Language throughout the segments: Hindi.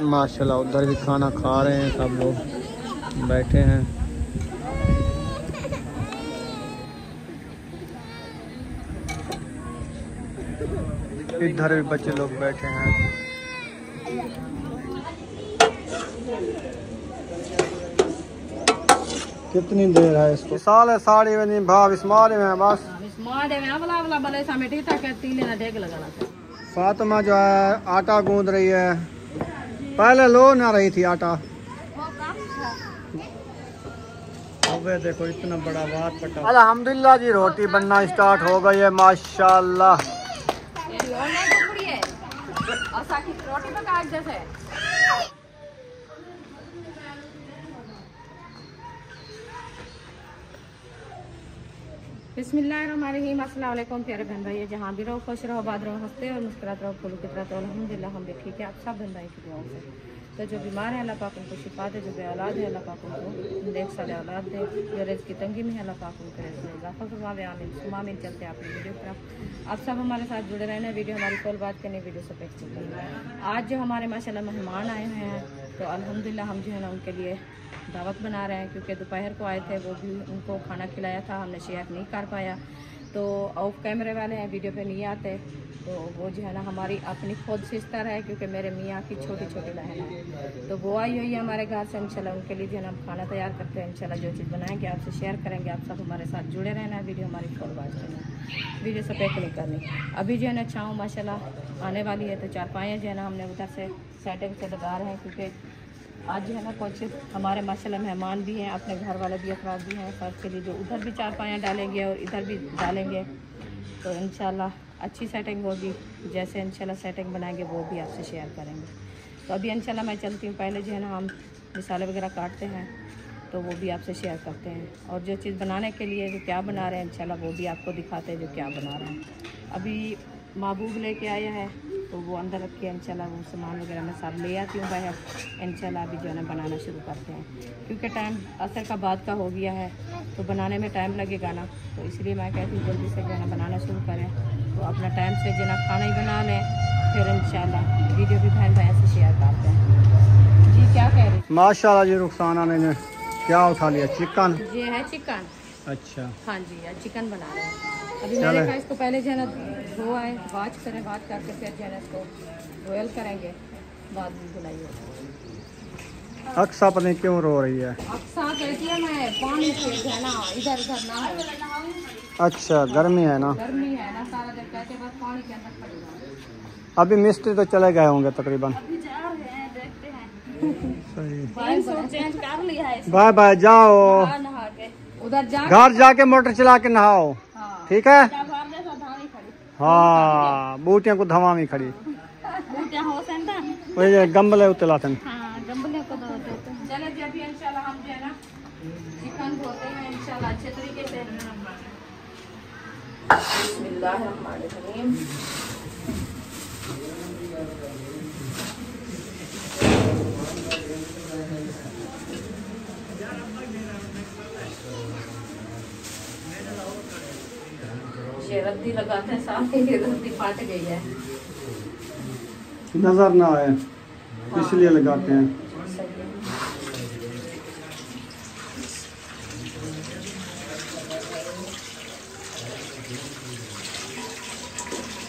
माशाल्लाह उधर भी खाना खा रहे हैं, सब लोग बैठे हैं। इधर भी बच्चे लोग बैठे हैं। कितनी देर है इसको? साल है साड़ी में नहीं भाव इसमारे में बस। फातिमा जो है आटा गूंद रही है, पहले लो ना रही थी आटा। अब देखो इतना बड़ा बात पटा। अल्हम्दुलिल्लाह जी रोटी बनना स्टार्ट हो गई है माशाल्लाह। बिस्मिल्लाहिर्रहमानिर्रहीम। अस्सलाम वालेकुम प्यारे बहन भाई, जहाँ भी रहो खुश रहो, आबाद रहो, हंसते और मुस्कुराते रहो, फूलों की तरह। तो अल्हम्दुलिल्लाह हम भी ठीक है। आप सब बहन भाई की दुआओं से। तो जो बीमार है अल्लाह पाक उनको शिफा दे, जो बेऔलाद है अल्लाह पाक उनको नेक साले औलाद दे, जो रिज़्क़ की तंगी में है अल्लाह पाक उनको रिज़्क़ में इज़ाफ़ा फरमावे। आमीन सुमा आमीन। चलते हैं अपनी वीडियो पर। आप सब हमारे साथ जुड़े रहना। वीडियो हमारी कॉल बात करनी, वीडियो से पेश करनी। आज जो हमारे माशाल्लाह मेहमान आए हुए हैं, तो अल्हम्दुलिल्लाह हम जो है ना उनके लिए दावत बना रहे हैं, क्योंकि दोपहर को आए थे, वो भी उनको खाना खिलाया था, हमने शेयर नहीं कर पाया। तो ऑफ कैमरे वाले हैं, वीडियो पे नहीं आते। तो वो जो है ना हमारी अपनी खुद सिस्टर है, क्योंकि मेरे मियाँ की छोटी छोटी बहन है। तो वो आई हुई है हमारे घर से। इंशाल्लाह उनके लिए जो है ना खाना तैयार करते हैं। इंशाल्लाह जो चीज़ बनाएंगे आपसे शेयर करेंगे। आप सब हमारे साथ जुड़े रहना है। वीडियो हमारी फुल वॉच करना, वीडियो से पैक नहीं करनी। अभी जो है ना छाँव माशाल्लाह आने वाली है, तो चारपाइयाँ जो है ना हमने उधर से सेटिंग से लगा रहे हैं, क्योंकि आज जो है ना कुछ हमारे माशाल्लाह मेहमान भी हैं, अपने घर वाले भी अफराद भी हैं, सब के लिए जो उधर भी चारपाइयाँ डालेंगे और इधर भी डालेंगे। तो इंशाल्लाह अच्छी सेटिंग होगी। जैसे इंशाल्लाह सेटिंग बनाएंगे वो भी आपसे शेयर करेंगे। तो अभी इंशाल्लाह मैं चलती हूँ। पहले जो है ना हम मसाले वगैरह काटते हैं, तो वो भी आपसे शेयर करते हैं। और जो चीज़ बनाने के लिए जो क्या बना रहे हैं इंशाल्लाह वो भी आपको दिखाते हैं जो क्या बना रहे हैं। अभी महबूब लेके आया है, तो वो अंदर रखी है। इंशाल्लाह वो सामान वगैरह मैं सब ले आती हूँ बाहर। इंशाल्लाह अभी जो है ना बनाना शुरू करते हैं, क्योंकि टाइम असर का बाद का हो गया है, तो बनाने में टाइम लगेगा ना। तो इसलिए मैं कहती हूँ जल्दी से जो है ना बनाना शुरू करें, तो अपना टाइम से जो है ना खाना ही बना लें, फिर इंशाल्लाह वीडियो भी बहन भाई से शेयर करते हैं। जी क्या कह रही? माशाल्लाह जी रुखसाना ने क्या उठा लिया? चिकन? ये है चिकन। अच्छा हाँ जी, यार चिकन बना रहे हैं। अभी मैंने कहा इसको पहले जो है ना धोआए, वाश करें, वाश करके फिर जो है ना इसको बॉयल करेंगे, बाद में धुलाई होगी। अक्सा पता नहीं क्यों रो रही है? अक्सा कहती है मैं पानी से जो है ना इधर उधर ना हो। अच्छा गर्मी है ना? गर्मी है ना, सारा दिन कहते बस पानी के अंदर खड़ी रहो। अभी मिस्त्री तो चले गए होंगे तकरीबन। अभी जा रहे हैं, देखते हैं। सही। चेंज कर लिया है। बाय बाय, जाओ नहा के उधर जा, घर जाके मोटर चला के नहाओ। हाँ। ठीक है? हाँ बूटियां को धवा में खड़ी गमले उतलाते हैं। चले जी अभी इंशाल्लाह हम जो है ना चिकन धोते हैं इंशाल्लाह अच्छे तरीके से। बिस्मिल्लाहिर्रहमानिर्रहीम। ये रद्दी लगाते हैं साथ ही, रद्दी फाट गई है, नजर ना आए इसलिए लगाते हैं।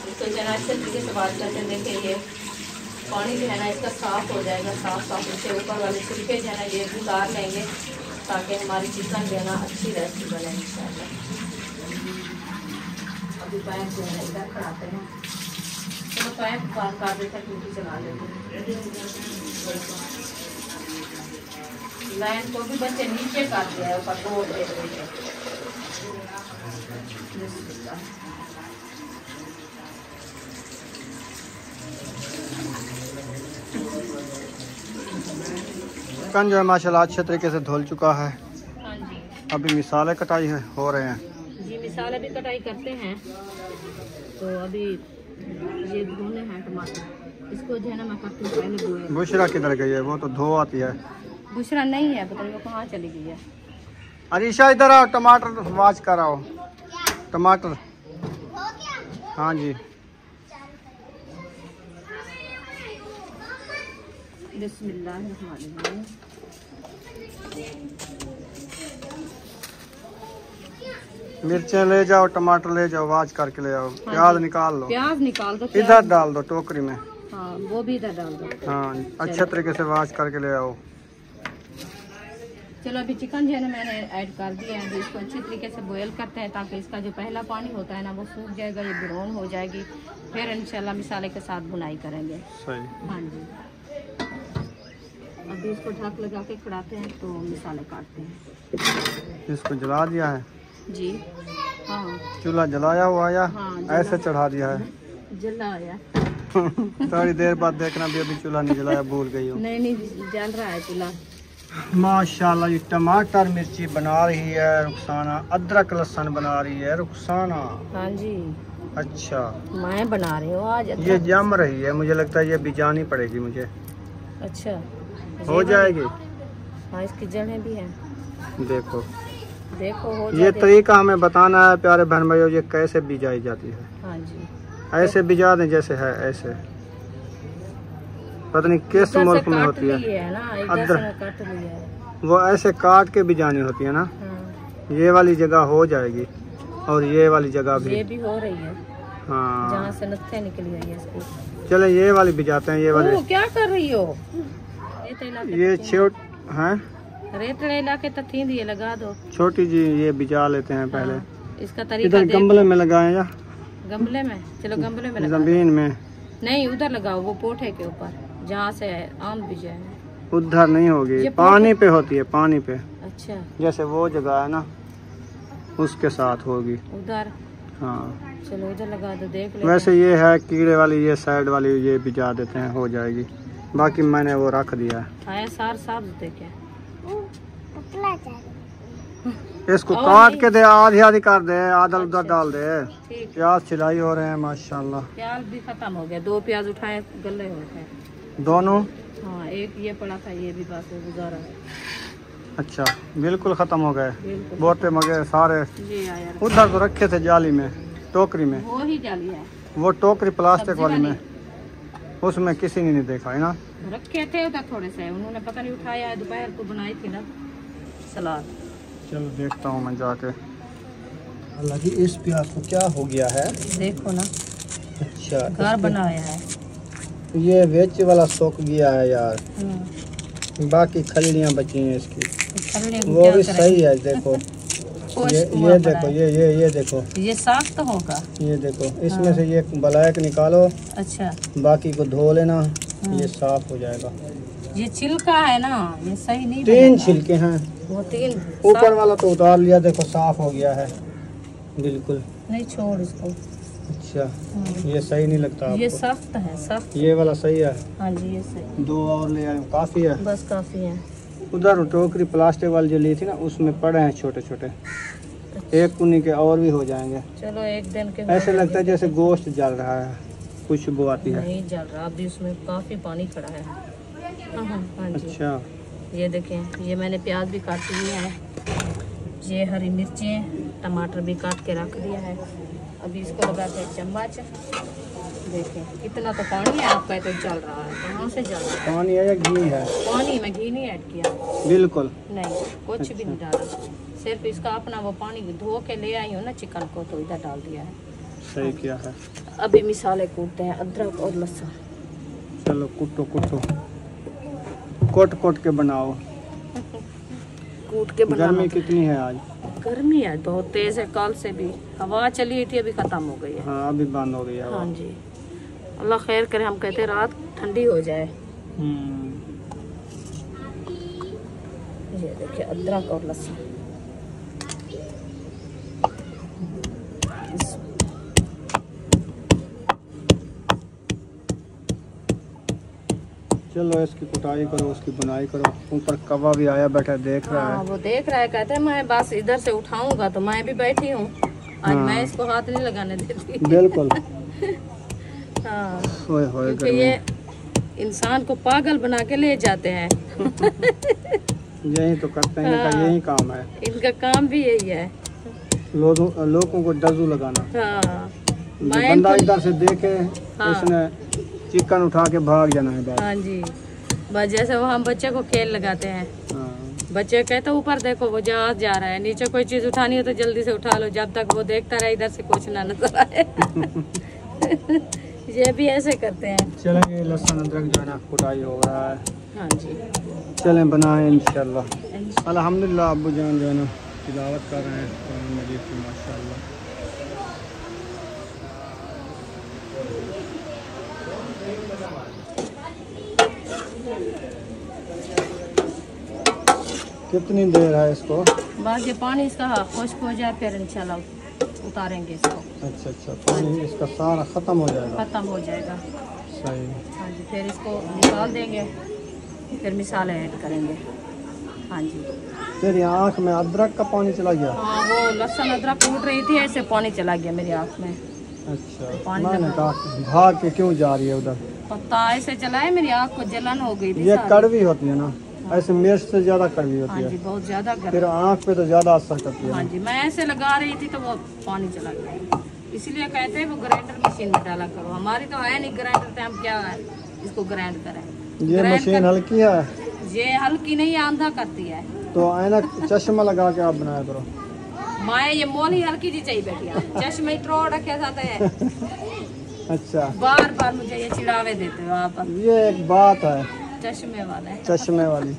इसको जना अच्छे तरीके से बात करते देखिए, ये पानी जो है ना इसका साफ हो जाएगा, साफ साफ इसके ऊपर वाले छिलके जो है ना ये उतार लेंगे, ताकि हमारी चिकन जो है ना अच्छी रेसिपी बने इंशाल्लाह। अभी पैन जो है इधर खड़ाते हैं, तो पैन बात कर देते हैं, टूटी चला लेते हैं। लाइन को भी बच्चे नीचे कर दिया है, ऊपर तोड़ दे रहे हैं। चिकन जो है माशाल्लाह अच्छे तरीके से धुल चुका है। हाँ जी। अभी मिसाले कटाई हो रहे हैं जी, मिसाले भी कटाई करते हैं। तो अभी ये धोने हैं टमाटर, इसको जो है ना मैं करती हूँ पहले धोए। बुशरा किधर गई है? वो तो धो आती है। बुशरा नहीं है, पता नहीं वो कहाँ चली गई है। अरीशा इधर आओ, टमाटर वाच कर आओ। टमाटर हाँ जी। बिस्मिल्लाहिर्रहमानिर्रहीम। मिर्चें ले जाओ, टमाटर ले जाओ, वाज करके ले आओ। प्याज निकाल लो, प्याज निकाल दो, इधर डाल दो टोकरी में। हाँ वो भी इधर डाल दो। हाँ अच्छे तरीके से वाश करके ले आओ। चलो अभी चिकन जो है ना मैंने ऐड कर दिया है। अभी इसको अच्छी तरीके से बॉयल करते हैं ताकि इसका जो पहला पानी होता है ना वो सूख जाएगा, ये ब्राउन हो जाएगी। फिर इंशाल्लाह मसाले के साथ बुनाई करेंगे। सही। हाँ जी, अभी इसको ढक लगा के खड़ाते हैं तो मसाले काटते हैं। इसको जला दिया है जी हाँ, चूल्हा जलाया हुआ या हाँ, ऐसे चढ़ा दिया है? जलाया। थोड़ी देर बाद देखना भी अभी चूल्हा नहीं जलाया, भूल गई हूँ। नहीं जल रहा है चूल्हा। माशाल्लाह, ये टमाटर मिर्ची बना रही है रुखसाना, अदरक लहसुन बना रही है रुखसाना। हाँ जी, अच्छा मैं बना रही हूँ आज। ये जम रही है, मुझे लगता है ये बिजानी पड़ेगी मुझे। अच्छा हो जाएगी। हाँ इसकी जड़ें भी हैं, देखो देखो हो ये तरीका हमें बताना है प्यारे बहन भाइयों, ये कैसे बिजाई जाती है। हाँ जी, ऐसे बिजा दें जैसे है ऐसे, पता नहीं किस मुल्क में होती है अदरक, वो ऐसे काट के बिजानी होती है ना। हाँ। ये वाली जगह हो जाएगी और ये वाली जगह भी, ये भी हो रही है। हाँ जहाँ से नत्थे निकली हुई है इसकी। चले ये वाली बिजाते हैं। ये वाली क्या कर रही हो? ये छोट हैं, रेत इलाके तक थी दिए, लगा दो। छोटी जी ये बिजा लेते हैं पहले। हाँ, इसका तरीका इधर गमले में लगाएं या गमले में? चलो गमले में लगा जमीन में नहीं, उधर लगाओ वो पोठे के ऊपर जहाँ से आम बीजा है। उधर नहीं होगी, पानी पे होती है, पानी पे। अच्छा जैसे वो जगह है ना उसके साथ होगी उधर। हाँ चलो उधर लगा दो, देख ले। वैसे ये है कीड़े वाली, ये साइड वाली ये बिजा देते हैं, हो जाएगी। बाकी मैंने वो रख दिया है। आया सार साफ दे क्या? इसको काट के दे, आधी आधी कर दे, आधा उधर डाल दे। ठीक, प्याज छिलाई हो रहे हैं माशाल्लाह। प्याज भी खत्म हो गया, 2 प्याज उठाए गले हो गए दोनों। हाँ एक ये पड़ा था, ये भी बस गुजारा है। अच्छा बिल्कुल खत्म हो गए, बिल्कुल बोटे मगे सारे। ये आया उधर तो रखे थे जाली में, टोकरी में। वो ही जाली है, वो टोकरी प्लास्टिक वाली में, उसमें किसी ने नहीं देखा है ना। रखे थे उधर थोड़े से, उन्होंने पता नहीं उठाया। दोपहर को बनाई थी ना सलाद। चलो देखता हूँ मैं जाके। अल्लाह जी, इस प्याज को क्या हो गया है? देखो ना, अच्छा घर बनाया है। ये वेच वाला सूख गया है यार, बाकी खलियां बची हैं इसकी। वो भी सही है, देखो ये देखो, ये देखो, ये साफ तो होगा। ये देखो इसमें से ये ब्लैक निकालो। अच्छा बाकी को धो लेना, ये साफ हो जाएगा। ये छिलका है ना, ये सही नहीं। 3 छिलके हैं, वो 3 ऊपर वाला तो उतार लिया, देखो साफ हो गया है बिल्कुल। नहीं छोड़ इसको। अच्छा ये सही नहीं लगता आपको? ये सख्त है, सख्त। ये वाला सही है। हाँ जी ये सही। 2 और ले आए, काफी है। बस काफी है। उधर टोकरी प्लास्टिक वाली जो ली थी ना उसमें पड़े हैं छोटे छोटे, एक कुन्नी के और भी हो जाएंगे। चलो एक दिन के ऐसे लगता है जैसे गोश्त जल रहा है, खुशबू आती है। नहीं जल रहा, अभी उसमें काफी पानी खड़ा है। हाँ जी। अच्छा ये देखें, ये मैंने प्याज भी काट लिया है, ये हरी मिर्चें टमाटर भी काट के रख दिया है। अभी इसको लगाते हैं चम्मच। देखें कितना तो पानी है, आपका तो जल रहा है। कहाँ से जल रहा है? पानी है या घी है? पानी में घी नहीं ऐड किया, बिल्कुल नहीं कुछ भी नहीं डाला। सिर्फ इसका अपना वो पानी धो के ले आई हूँ ना चिकन को, तो इधर डाल दिया है। सही किया है। अभी मिसाले कूटते हैं, अदरक और लहसुन। चलो कुटो कुटो, कोट कोट के बनाओ। कूट के बनाना। गर्मी कितनी है आज? गर्मी है बहुत तेज है, कल से भी हवा चली थी, अभी खत्म हो गई है। हाँ अभी बंद हो गई है। हाँ जी, अल्लाह खैर करे। हम कहते हैं रात ठंडी हो जाए। ये देखिए अदरक और लहसुन। चलो इसकी कुटाई करो, उसकी बुनाई करो। ऊपर कौवा भी आया बैठा देख रहा है। वो देख रहा है, कहते हैं मैं बस इधर से उठाऊंगा, तो मैं भी बैठी हूँ आज। मैं इसको हाथ नहीं लगाने देती। बिल्कुल। हाँ क्योंकि ये इंसान को पागल बना के ले जाते हैं। यही तो करते हैं, इनका यही काम है। इनका काम भी यही है, लोगों को डजू लगाना। हाँ बंदा इधर से देखे, उसने चिकन उठा के भाग जाना है बस। हाँ जी, बस जैसे वो हम बच्चे को खेल लगाते हैं, बच्चे कहते ऊपर देखो वो जहाँ जा रहा है, नीचे कोई चीज उठानी हो तो जल्दी से उठा लो, जब तक वो देखता रहे इधर से कुछ ना नजर आए। ये भी ऐसे करते हैं। चलें, ये लहसुन अदरक जो है ना कुटाई हो रहा है। हाँ जी, चलें बनाएं इंशाल्लाह। अल्हम्दुलिल्लाह अब्बू जान जो है ना तिलावत कर रहे हैं कुरान मजीद की, माशाल्लाह। कितनी देर है इसको? बस ये पानी इसका खुश्क हो जाए फिर इंशाल्लाह उतारेंगे इसको। अच्छा अच्छा, पानी इसका सारा ख़त्म हो जाएगा? ख़त्म हो जाएगा। सही। हाँ जी, फिर इसको निकाल देंगे, फिर मिसाले ऐड करेंगे। हाँ जी। तेरी आँख में अदरक का पानी चला गया? हाँ, वो लहसुन अदरक कूट रही थी, ऐसे पानी चला गया मेरी आँख में। अच्छा, मैंने कहा भाग के क्यों जा रही है उधर? पता ऐसे चला है, मेरी आँख को जलन हो गई थी। ये कड़वी होती है ना, ऐसे मिर्च से ज्यादा कड़वी होती है। हाँ जी, बहुत ज्यादा। फिर आँख पे तो ज्यादा असर करती है। हाँ जी, मैं ऐसे लगा रही थी तो वो पानी चला गया, इसलिए कहते हैं वो ग्राइंडर मशीन में डाला करो। हमारी तो है नहीं ग्राइंडर, तो हम क्या है इसको ग्राइंड करें। ये मशीन हल्की है? ये हल्की नहीं, आंधा करती है। तो ऐनक चश्मा लगा के आप बनाया करो। माए ये मोल ही हल्की जी चाहिए बेटिया, चश्मे ट्रो रखे जाते हैं। अच्छा, बार बार मुझे ये चिढ़ावे देते हो आप। ये एक बात है, चश्मे वाला है, चश्मे वाली।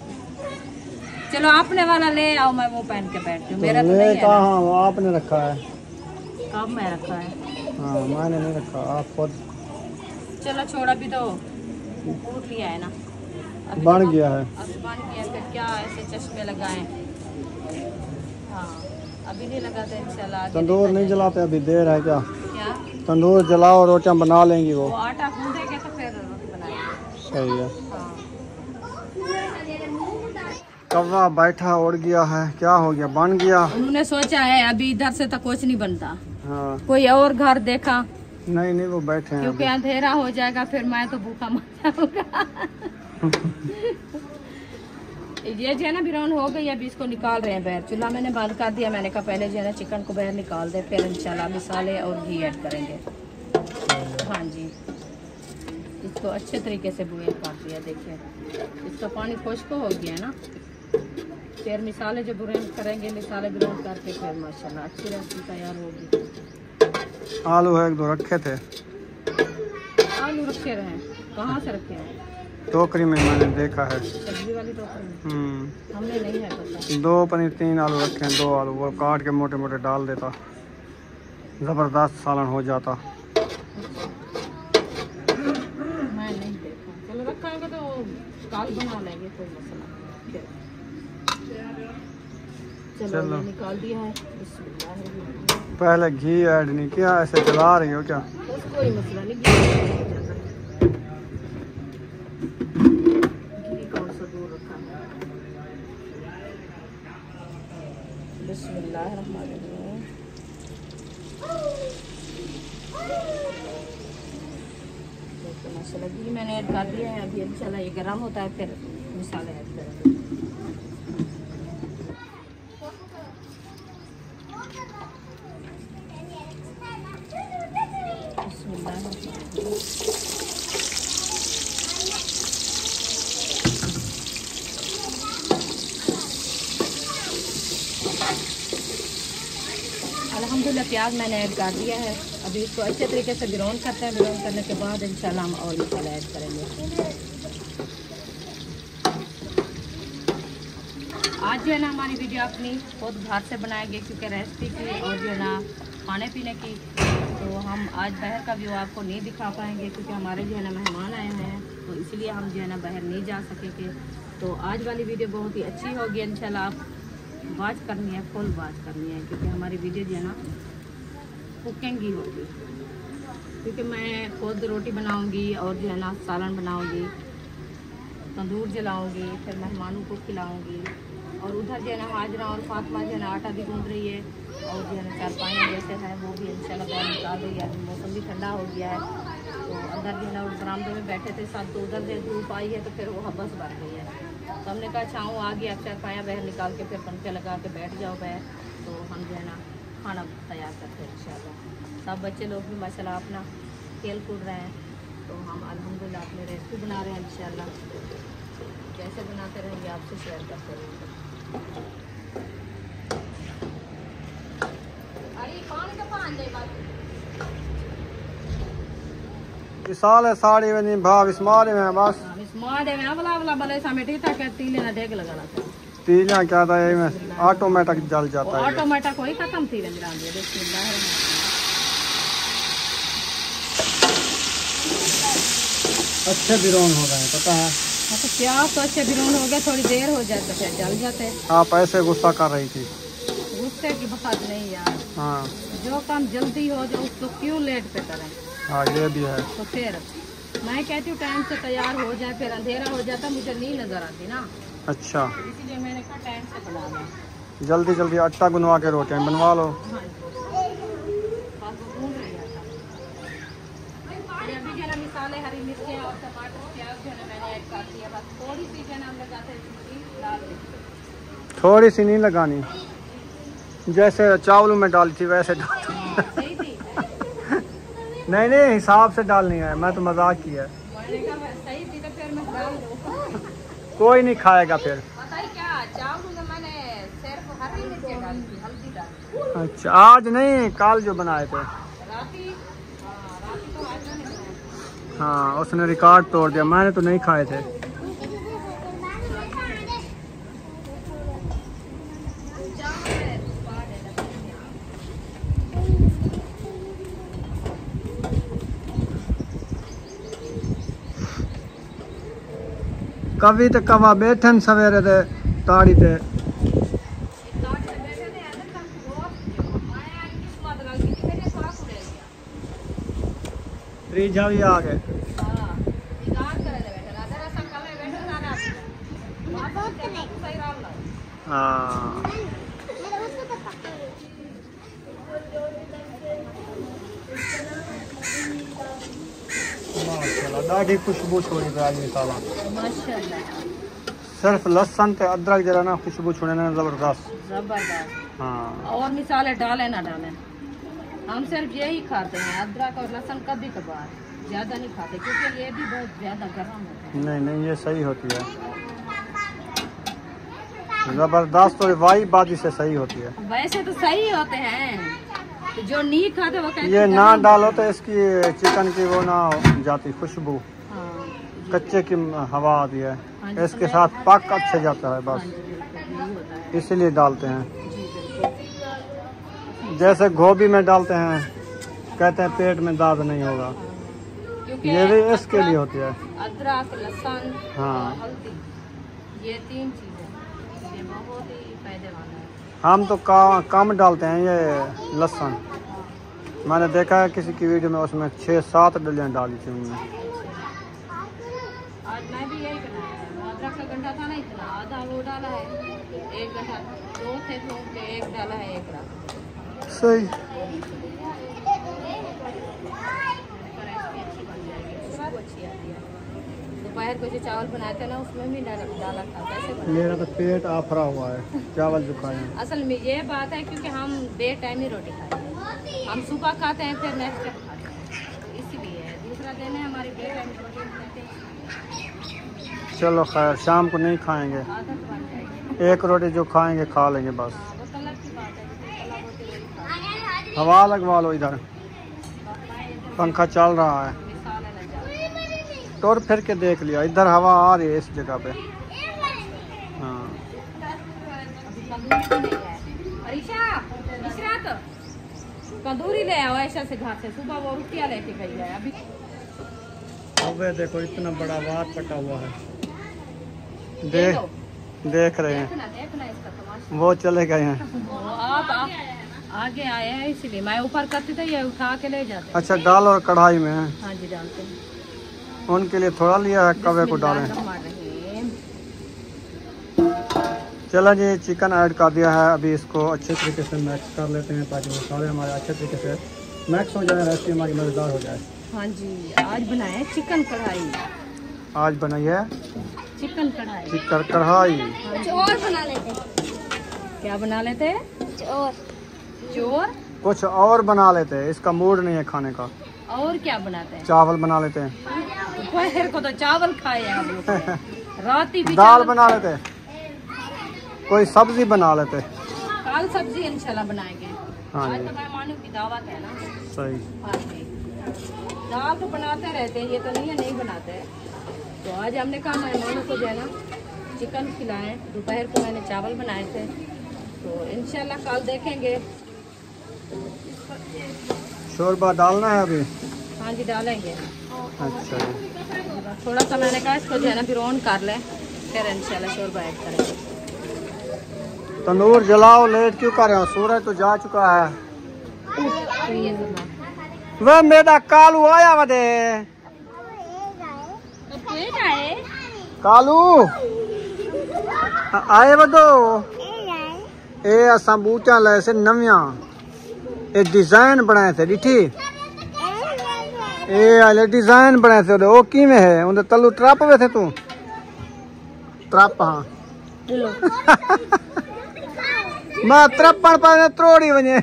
चलो आपने वाला ले आओ, मैं वो पहन के बैठती हूँ। मेरा तो ये नहीं है। कहाँ वो आपने रखा है? कब मैं रखा है? हाँ, मैंने नहीं रखा, आप खुद। चलो छोड़, अभी तो उठ लिया है ना, अभी बन तो गया है। अभी बन गया, फिर क्या ऐसे चश्मे लगाएं। हाँ, अभी नहीं लगाते इंशाल्लाह। तंदूर नहीं जलाते अभी? देर है क्या? क्या? तंदूर जलाओ, रोटियां बना लेंगी वो। वो आटा गूंदेंगे तो फिर रोटी बनाएंगे। सही है। हाँ। कौवा बैठा उड़ गया है, क्या हो गया? बन गया? उन्होंने सोचा है अभी इधर से तो कुछ नहीं बनता। हाँ। कोई और घर देखा? नहीं नहीं, वो बैठे हैं क्योंकि अंधेरा हो जाएगा, फिर मैं तो भूखा मर जाऊंगा। ये जो है ना बिरौन हो गई, अभी इसको निकाल रहे हैं बाहर। चूल्हा मैंने बंद कर दिया, मैंने कहा पहले जो है ना चिकन को बाहर निकाल दे, फिर इंशाल्लाह मसाले और घी ऐड करेंगे। हाँ जी, इसको अच्छे तरीके से बॉयल कर दिया। देखिए इसका पानी खुश्क हो गया है ना, फिर मिसाले जो बुरेन करेंगे, मिसाले ब्राउन करके फिर माशाल्लाह अच्छी रेसिपी तैयार होगी। आलू है, एक दो रखे थे। आलू रखे रहे? कहाँ से रखे हैं? टोकरी में मैंने देखा है, सब्जी वाली टोकरी में। हमने नहीं है पता। 2 पनीर 3 आलू रखे हैं। 2 आलू वो काट के मोटे मोटे डाल देता, ज़बरदस्त सालन हो जाता। मैं नहीं देखा, चलो रखा होगा तो काल बना लेंगे, कोई मसला नहीं। चलो ये निकाल दिया है। पहले घी ऐड नहीं किया, ऐसे चला रही हो क्या? कोई मसला नहीं, घी कौन सा दूर रखा है। बिस्मिल्लाहिर्रहमानिर्रहीम। मसाला घी मैंने ऐड कर दिया है, अभी इंशाल्लाह ये गर्म होता है फिर मसाले ऐड करेंगे। अल्हम्दुलिल्लाह प्याज मैंने ऐड कर दिया है, अभी इसको अच्छे तरीके से ब्राउन करते हैं। ब्राउन करने के बाद इंशाल्लाह हम और मसाला ऐड करेंगे। आज जो है ना हमारी वीडियो अपनी खुद घर से बनाएंगे, क्योंकि रेसिपी की और जो है ना खाने पीने की, तो हम आज बाहर का व्यू आपको नहीं दिखा पाएंगे, क्योंकि हमारे जो है ना मेहमान आए हुए हैं, तो इसलिए हम जो है ना बाहर नहीं जा सकेंगे। तो आज वाली वीडियो बहुत ही अच्छी होगी इंशाल्लाह, आप वॉच करनी है, फुल वॉच करनी है, क्योंकि हमारी वीडियो जो है ना कुकिंग ही होगी। क्योंकि मैं खुद रोटी बनाऊंगी और जो है ना सालन बनाऊंगी, तंदूर जलाऊंगी, फिर मेहमानों को खिलाऊंगी, और उधर जो है ना हाजरा और फातिमा जो है ना आटा भी गूंद रही है, और जो है ना चारपाइयाँ जैसे है वो भी इंशाल्लाह बाहर निकाल रही है। मौसम भी ठंडा हो गया है, तो अंदर जो है ना बरामदे में बैठे थे सब, तो उधर से धूप आई है तो फिर वो हबस बढ़ गई है, तो हमने कहा छाँव आ गया, चारपाइयाँ बाहर निकाल के फिर पंखे लगा के बैठ जाओ बाहर, तो हम जो है ना खाना तैयार करते हैं इंशाल्लाह। सब बच्चे लोग भी माशाल्लाह अपना खेल कूद रहे हैं, तो हम अल्हम्दुलिल्लाह अपनी रेसिपी बना रहे हैं इंशाल्लाह। कैसे बनाते रहेंगे आपसे शेयर करते रहेंगे। साले साड़ी में नहीं भाव इस्मारे में बस इस्मारे में अवला अवला भले समेटी था के तीले ना देख लगाना था तीलियां क्या था ये में ऑटोमेटिक जल जाता है ऑटोमेटिक कोई खत्म थी रंजरान ये बिस्मिल्लाह अच्छे बिरोन हो गए पता है। तो क्या तो अच्छे बिरोन हो गए थोड़ी देर हो जाए तो फिर जल जाते। आप ऐसे गुस्सा कर रही थी। गुस्से की बात नहीं यार। हाँ जो काम जल्दी हो जाए उसको क्यों लेट पे करें। हाँ ये भी है। तो फिर मैं कहती हूँ टाइम से तैयार हो जाए फिर अंधेरा हो जाता मुझे नहीं नजर आती ना। अच्छा इसीलिए मैंने कहा टाइम से बना लिया। जल्दी जल्दी आटा गुनवा के रोटियां बनवा लो। हाँ अभी जो ना मिसाले हरी मिर्चें और टमाटर प्याज जो है मैंने ऐड कर दिया बस थोड़ी सी जो है हम लगाते हैं डाल देते। थोड़ी सी नहीं लगानी जैसे चावलों में डाली थी वैसे डाल। सही थी नहीं नहीं हिसाब से डालनी है मैं तो मजाक किया। सही थी तो फिर मैं डाल दूँ। कोई नहीं खाएगा फिर। पता है क्या चावल में मैंने सिर्फ हरी मिर्चें डाली थी हल्दी डाली। अच्छा आज नहीं कल जो बनाए थे। राती तो आज नहीं बनाया। हाँ उसने रिकॉर्ड तोड़ दिया मैंने तो नहीं खाए थे। कभी तो कवा बैठन सवेरे ते ताड़ी ते त्रीजा भी आ गए। हाँ माशाल्लाह ॾाढी खुशबू छोड़ी पे आज मिसाला माशाल्लाह सिर्फ लहसुन ते अदरक जरा ना खुशबू छोड़े ना जबरदस्त। हाँ और मिसाले डालें ना डालें हम सिर्फ यही खाते हैं अदरक और लहसुन कभी कभार ज्यादा नहीं खाते क्योंकि ये भी बहुत ज्यादा गर्म होता है। नहीं नहीं ये सही होती है जबरदस्त और वाई बाजी से सही होती है। वैसे तो सही होते हैं तो जो नहीं खाते वो कहते ये ना डालो तो इसकी चिकन की वो ना जाती खुशबू। हाँ, कच्चे की हवा आती है। हाँ इसके साथ पक अच्छे जाता है बस इसीलिए डालते हैं। जैसे गोभी में डालते हैं कहते हैं पेट में दर्द नहीं होगा ये भी इसके लिए होती है। अदरक लहसुन हाँ हल्दी ये तीन चीजें ये बहुत ही फायदेमंद है। हम तो कम डालते हैं ये लहसुन। मैंने देखा है किसी की वीडियो में उसमें 6-7 डलियाँ डाली थी उन्होंने। आज मैं भी यही बनाया है अदरक का गंढा था ना इतना आधा वो डाला है 1 गंढा 2 थे तो 1 डाला है 1 रख सही दोपहर को जो चावल बनाते हैं ना उसमें भी डाला था कैसे मेरा तो पेट आफरा हुआ है चावल जो खाए हैं। असल में ये बात है क्योंकि हम बेटाइम ही रोटी खाते हैं हम सुबह खाते हैं फिर नेक्स्ट टाइम खाते हैं इसीलिए दूसरा दिन है हमारी बेटाइम रोटी खाते हैं। चलो खैर शाम को नहीं खाएंगे आदत बन जाएगी 1 रोटी जो खाएंगे खा लेंगे बस। वो तलब की बात है तलब होती है हवा लगवा लो इधर पंखा चल रहा है मिसालें लग जाती टोर फिर के देख लिया इधर हवा आ रही है इस जगह पे। हाँ कंदूरी ले आओ ऐसा से घर से सुबह वो रोटियां लेके गई है अभी। अब देखो इतना बड़ा वाद पटा हुआ है देख रहे हैं देखना इसका तमाशा। वो चले गए हैं। आप आगे आए हैं इसलिए मैं ऊपर करती थी ये उठा के ले जाते। अच्छा दाल और कढ़ाई में है हाँ जी डालते हैं उनके लिए थोड़ा लिया है कवे को डालें। चला जी चिकन ऐड कर दिया है अभी इसको अच्छे तरीके से मिक्स कर लेते हैं ताकि मसाले हमारे अच्छे तरीके से मिक्स हो जाए रेसिपी हमारी मज़ेदार हो जाए। हाँ जी आज बनाए चिकन कढ़ाई आज बनाई है चिकन कढ़ाई कुछ और बना लेते क्या बना लेते चोर कुछ और बना लेते हैं इसका मूड नहीं है खाने का। और क्या बनाते हैं चावल बना लेते हैं दोपहर को तो चावल खाए आप लोग रोटी भी दाल बना लेते, कोई सब्जी बना लेते। कल सब्जी इंशाल्लाह बनाएंगे। हाँ आज जी। तो मेहमानों की दावत है ना। सही। हाँ जी, दाल तो बनाते रहते हैं, ये तो नहीं है नहीं बनाते हैं। तो आज हमने कहा मेहमानों को जो है ना चिकन खिलाएं। दोपहर को मैंने चावल बनाए थे, तो इंशाल्लाह कल देखेंगे। शोरबा डालना है अभी? हाँ जी डालेंगे। अच्छा जी। थोड़ा सा मैंने कहा इसको जो है ना फिर ऑन कर लें, फिर इंशाल्लाह शोरबा ऐड करेंगे। तंदूर जलाओ, लेट क्यों कर रहे हो? सूरज तो जा चुका है। तो ये वह मेरा कालू आया वदे। कालू आए वदो। ए असा बूटा लाए से नविया, ए डिजाइन बनाए थे डिठी। ए आले डिजाइन बनाए थे ओ किवें है? उनदे तलू ट्रप वे थे तू? ट्रप हाँ। मैं त्रप्पण पर त्रोड़ी वने।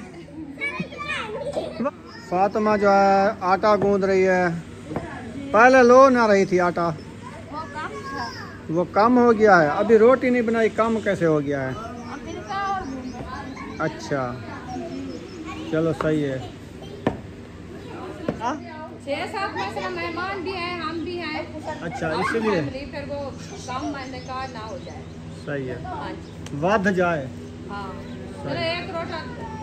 फातिमा जो है आटा गूंद रही है। पहले लो ना रही थी आटा, वो कम हो गया है। अभी रोटी नहीं बनाई, कम कैसे हो गया है? अच्छा चलो सही है। 6-7 मेहमान भी हैं, हम भी हैं। अच्छा इसीलिए फिर वो कम महीने का ना हो जाए। सही है, हाँ जी। वध जाए। हाँ चलो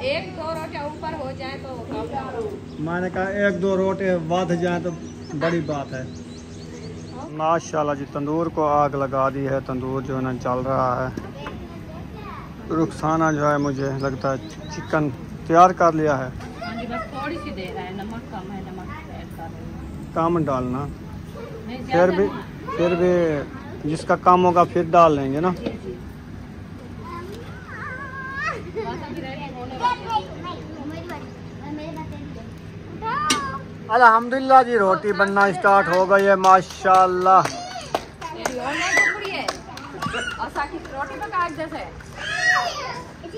एक दो रोटियां ऊपर हो जाए तो काफी। मैंने कहा 1-2 रोटे वध जाए तो बड़ी बात है। माशाल्लाह जी, तंदूर को आग लगा दी है। तंदूर जो है ना चल रहा है। रुखसाना जो है मुझे लगता है चिकन तैयार कर लिया है। हाँ जी, बस थोड़ी सी देर है, नमक कम है, नमक ऐड कर देंगे। कम डालना, नहीं, फिर भी जिसका कम होगा फिर डाल लेंगे ना। जी जी। बस अभी रेडी होने वाली है। अल्हम्दुलिल्लाह जी, रोटी बनना स्टार्ट हो गई है माशाल्लाह। रोटी पका जैसे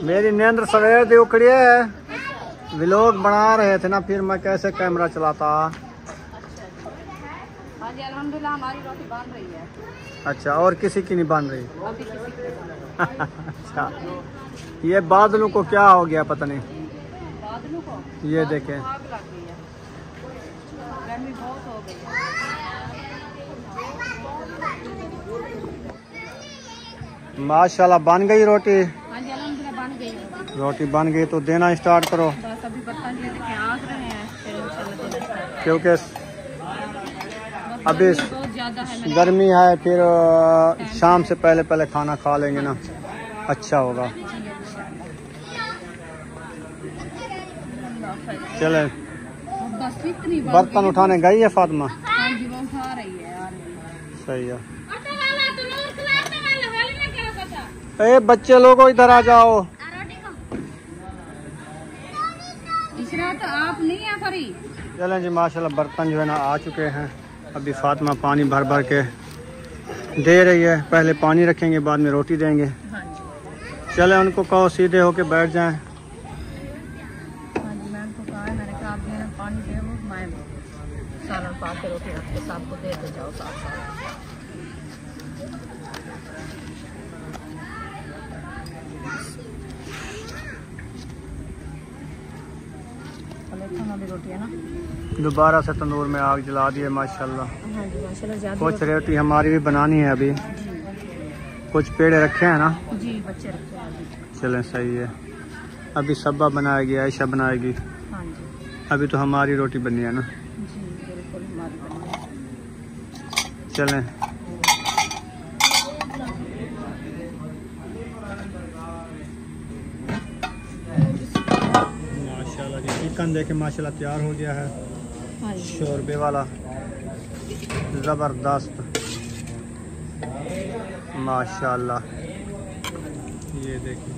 मेरी नींद सवेर दी उखड़ी है। व्लॉग बना रहे थे ना, फिर मैं कैसे कैमरा चलाता। हाँ जी अल्हम्दुलिल्लाह हमारी रोटी बन रही है। अच्छा, और किसी की नहीं बन रही? अभी किसी की अच्छा, ये बादलों को क्या हो गया पता नहीं। बादलों को ये देखें, आग लग गई है, गर्मी बहुत हो गई है। माशाल्लाह बन गई रोटी। हाँ जी अल्हम्दुलिल्लाह बन गई है। रोटी बन गई तो देना स्टार्ट करो, बस अभी बर्तन लेके आग रहे हैं, फिर इंशाल्लाह देना स्टार्ट। क्योंकि अभी बहुत ज्यादा है। गर्मी है, फिर शाम से पहले खाना खा लेंगे ना, अच्छा होगा। चले, बस इतनी बर्तन उठाने गई है फातिमा? हाँ जी वो उठा रही है यार। सही है। ए बच्चे लोगों इधर आ जाओ। इसरा तो आप नहीं है फरी। चलें जी, माशाल्लाह बर्तन जो है ना आ चुके हैं। अभी फातिमा पानी भर भर के दे रही है। पहले पानी रखेंगे, बाद में रोटी देंगे। हाँ जी। चले उनको कहो सीधे होके बैठ जाएं। हाँ जी मैं उनको कहा है, मैंने कहा आप मेरा पानी दे, वो मैं सालन पा के रोटी रख के सबको देते जाओ साथ साथ। रोटी है ना, दोबारा से तंदूर में आग जला दी है माशाल्लाह। हाँ जी माशाल्लाह ज्यादा। कुछ रोटी हमारी भी बनानी है अभी, कुछ पेड़े रखे हैं ना जी, बच्चे रखे हैं। चलें सही है। अभी सब्बा बनाएगी, आयशा बनाएगी। हाँ जी। अभी तो हमारी रोटी बननी है ना। जी बिल्कुल हमारी बनी है। चलें, माशाल्लाह जी चिकन देखे माशाल्लाह तैयार हो गया है। हाँ जी। शोरबे वाला ज़बरदस्त माशाल्लाह। ये देखिए,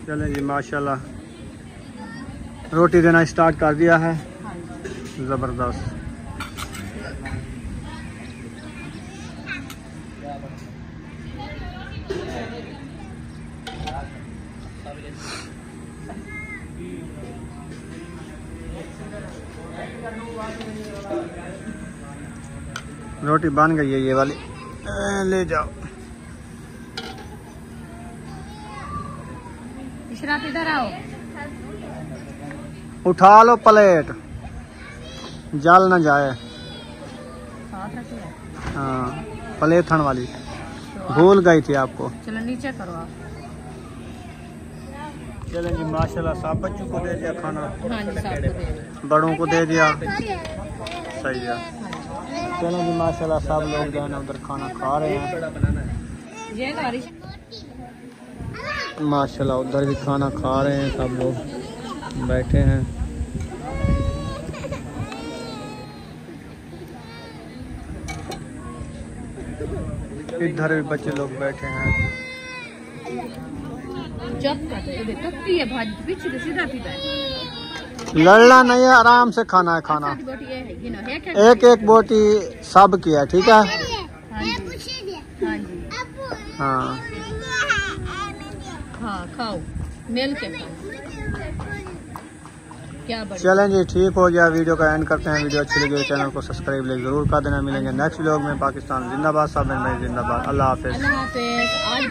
चलें जी माशाल्लाह रोटी देना स्टार्ट कर दिया है। ज़बरदस्त। रोटी बन गई है ये वाली, ले जाओ। इशरात इधर आओ, उठा लो प्लेट, जल न जाए। हाँ प्लेथन वाली भूल गई थी आपको। चलो नीचे करो आप। चलें जी, माशाल्लाह सब बच्चों को दे दिया खाना, हाँ जी, सबको दे दो। बड़ों को दे दिया, सही है। चलें जी, माशाल्लाह सब लोग जो है ना उधर खाना खा रहे हैं। ये गाड़ी माशाल्लाह उधर भी खाना खा रहे हैं, सब लोग बैठे हैं। इधर भी बच्चे लोग बैठे हैं। लड़ना नहीं है, आराम से खाना है। खाना एक एक बोटी सब की है, ठीक है। हाँ हाँ खाओ, मिल के क्या बढ़िया। चलें जी, ठीक हो गया, वीडियो का एंड करते हैं। वीडियो अच्छी लगी चैनल को सब्सक्राइब जरूर कर देना। मिलेंगे नेक्स्ट व्लॉग में। पाकिस्तान जिंदाबाद, सब भाई जिंदाबाद। अल्लाह हाफिज। अल्लाह हाफिज। आज